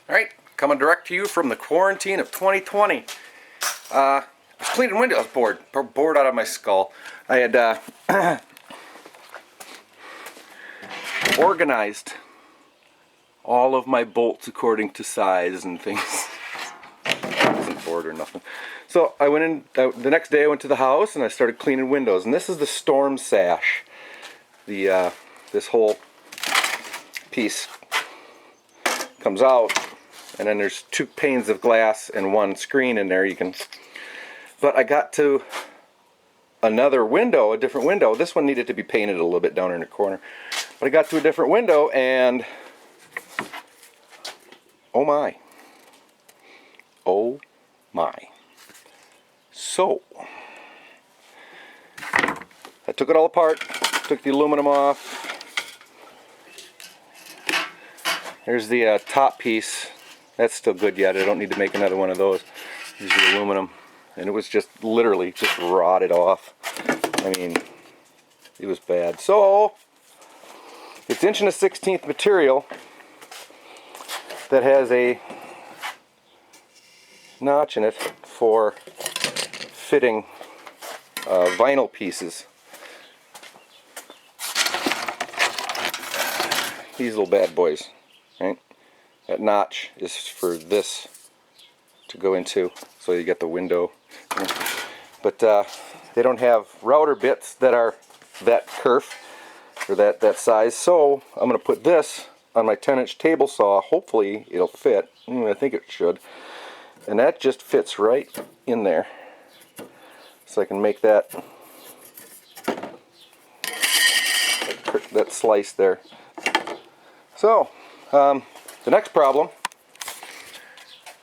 Alright, coming direct to you from the quarantine of 2020. I was cleaning windows, bored out of my skull. I had organized all of my bolts according to size and things. I wasn't bored or nothing. So I went in, the next day I went to the house and I started cleaning windows. And this is the storm sash. This whole piece comes out, and then there's 2 panes of glass and 1 screen in there. But I got to another window, a different window. This one needed to be painted a little bit down in the corner. But I got to a different window and oh my. Oh my. So I took it all apart, took the aluminum off. There's the top piece. That's still good yet. I don't need to make another one of those. There's the aluminum. And it was just literally just rotted off. I mean, it was bad. So, it's 1 1/16 material that has a notch in it for fitting vinyl pieces. These little bad boys, right? That notch is for this to go into, so you get the window. But they don't have router bits that are that kerf or that size, so I'm going to put this on my 10-inch table saw. Hopefully it'll fit. I think it should. And that just fits right in there. So I can make that slice there. So, the next problem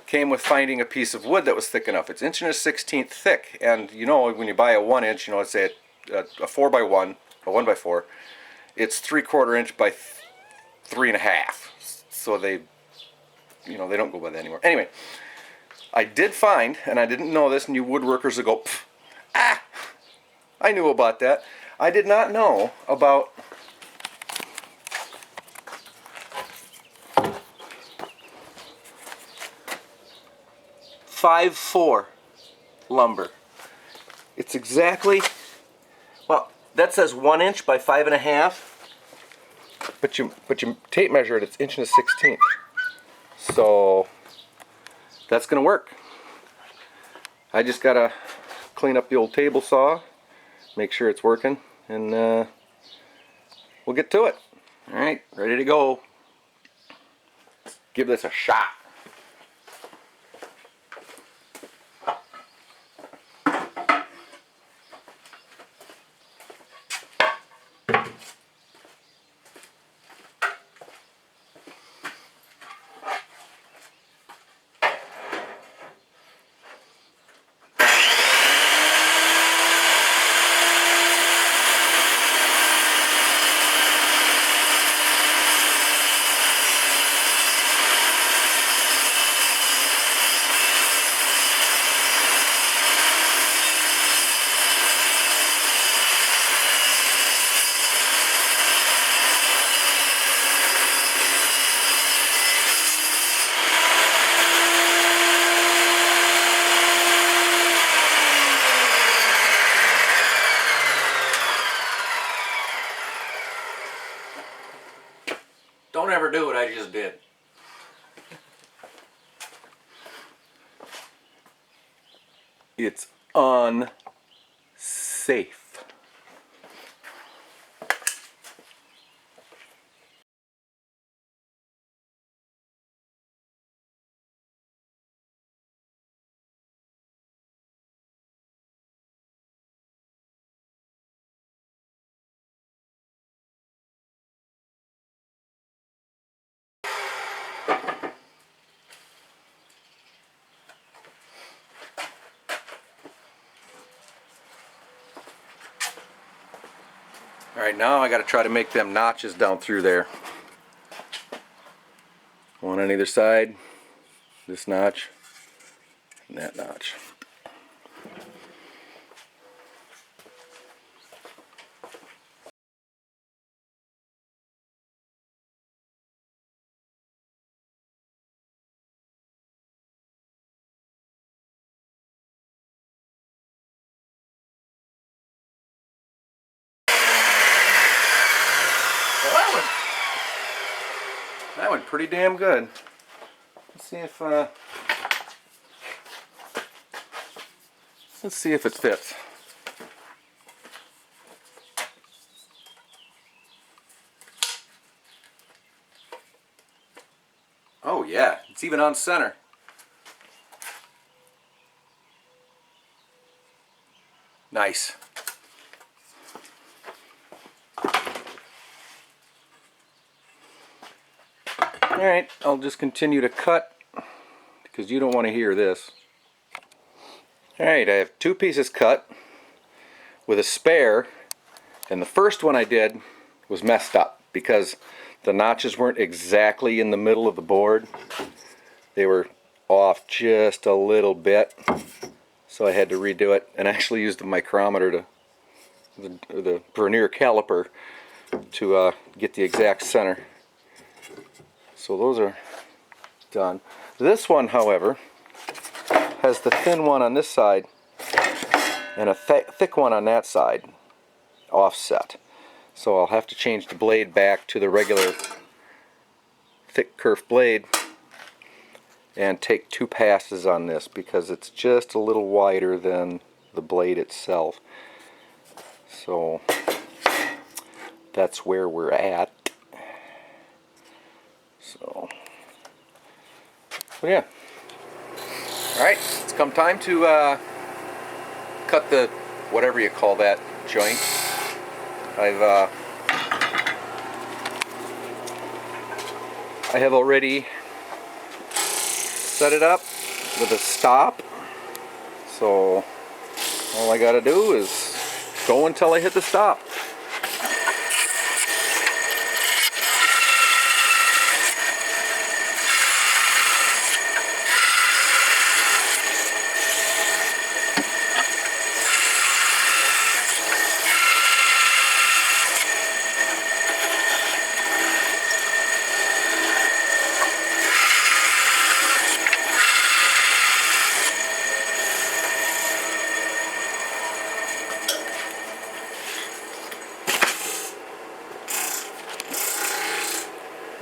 came with finding a piece of wood that was thick enough. It's 1 1/16 thick, and you know when you buy a 1 inch, you know, let's say a 4x1, a 1x4, it's 3/4 inch by 3.5. So they don't go by that anymore. Anyway, I did find, and I didn't know this, and you woodworkers will go, I knew about that. I did not know about .54 lumber. It's exactly, well, that says 1 inch by 5.5, but you tape measure it, it's 1 1/16. So that's gonna work. I just gotta clean up the old table saw, make sure it's working, and we'll get to it. Alright, ready to go. Give this a shot. Don't ever do what I just did. It's unsafe. Alright, now I gotta try to make them notches down through there. One on either side, this notch, and that notch. pretty damn good. Let's see if it fits. Oh yeah, it's even on center. Nice. Alright, I'll just continue to cut because you don't want to hear this. Alright, I have 2 pieces cut with a spare, and the first one I did was messed up because the notches weren't exactly in the middle of the board. They were off just a little bit, so I had to redo it, and actually used the micrometer the vernier caliper to get the exact center. So those are done. This one, however, has the thin one on this side and a thick one on that side offset. So I'll have to change the blade back to the regular thick kerf blade and take 2 passes on this because it's just a little wider than the blade itself. So that's where we're at. So, but yeah. Alright, it's come time to cut the, whatever you call that joint. I have already set it up with a stop, so all I gotta do is go until I hit the stop.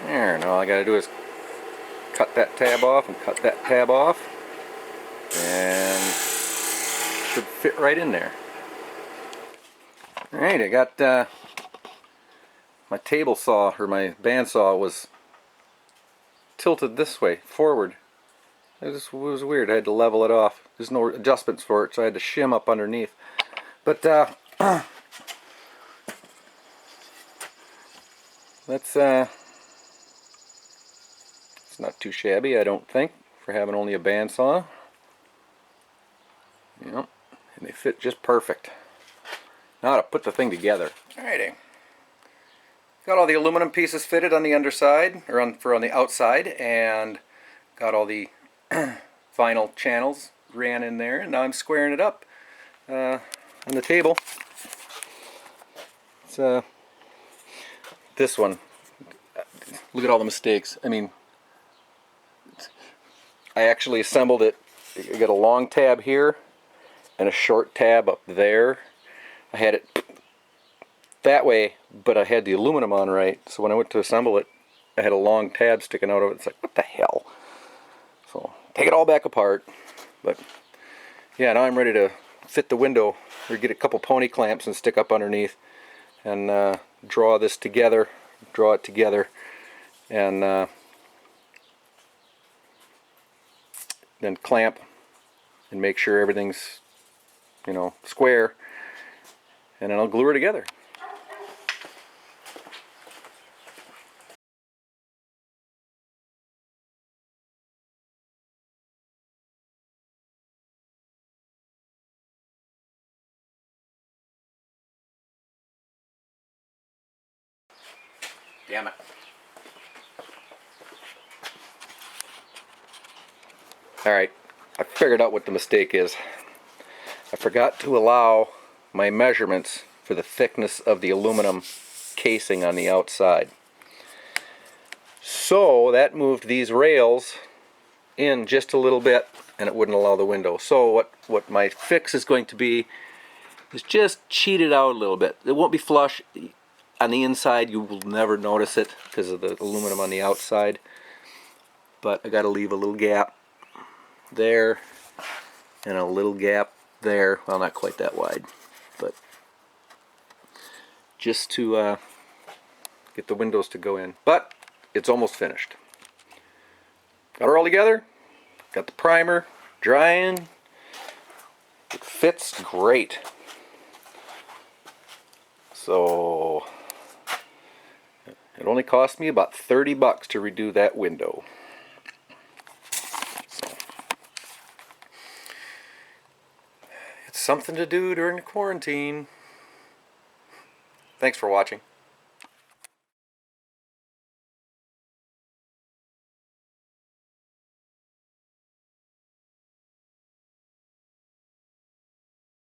There, now all I gotta do is cut that tab off and cut that tab off, and should fit right in there. Alright, I got my table saw, or my bandsaw was tilted this way, forward. It was weird, I had to level it off. There's no adjustments for it, so I had to shim up underneath. But that's it's not too shabby, I don't think, for having only a bandsaw. Yep, and they fit just perfect. Now to put the thing together. Alrighty. Got all the aluminum pieces fitted on the underside, or on the outside, and got all the vinyl channels ran in there, and now I'm squaring it up on the table. It's this one. Look at all the mistakes. I mean, I actually assembled it. I got a long tab here and a short tab up there. I had it that way, but I had the aluminum on right, so when I went to assemble it, I had a long tab sticking out of it. It's like, what the hell? So, take it all back apart. But, yeah, now I'm ready to fit the window, or get a couple pony clamps and stick up underneath, and draw it together, and then clamp and make sure everything's, you know, square, and then I'll glue her together. Damn it. Alright, I figured out what the mistake is. I forgot to allow my measurements for the thickness of the aluminum casing on the outside. So that moved these rails in just a little bit, and it wouldn't allow the window. So what my fix is going to be is just cheat it out a little bit. It won't be flush. On the inside you will never notice it because of the aluminum on the outside. but I got to leave a little gap there and a little gap there. Well, not quite that wide, but just to get the windows to go in. But it's almost finished. Got her all together. Got the primer drying. It fits great. So it only cost me about $30 to redo that window. So, it's something to do during the quarantine. Thanks for watching.